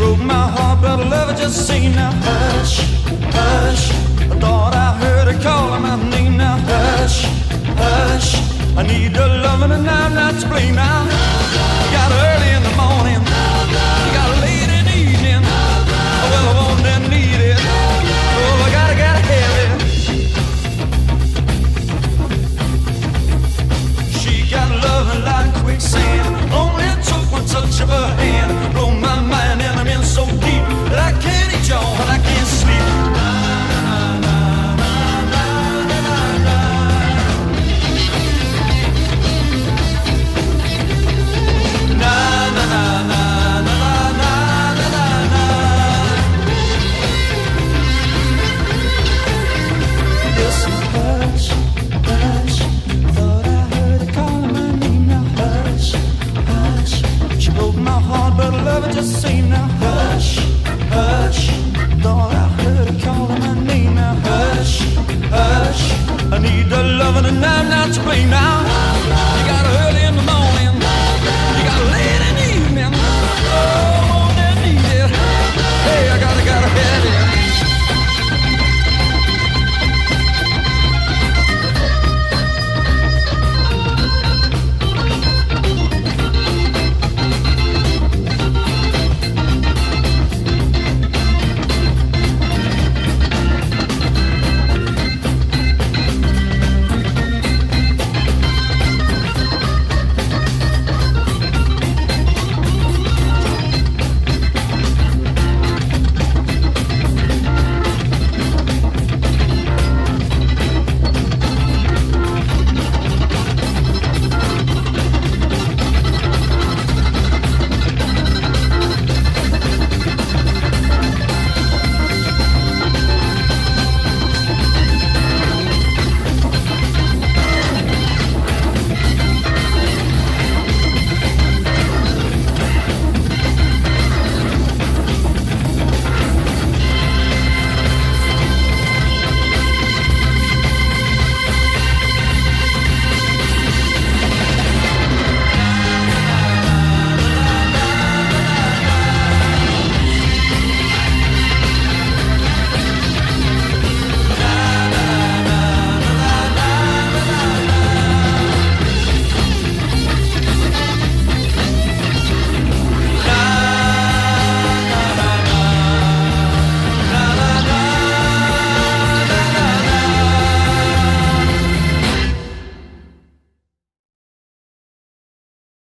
broke my heart, but love her just saying now, hush, hush. I thought I heard her calling my name now, hush, hush. I need her loving and I'm not to blame now. You got her early in the morning, you got her late in the evening. Well, I want and need it. Oh, I gotta have it. She got loving like quicksand. Only took one touch of her hand. Blow my mind and I'm in so deep that I can't eat y'all and I can't sleep. Just say now, hush, hush. Thought I heard her calling my name now, hush, hush. I need the loving and I'm not to blame now.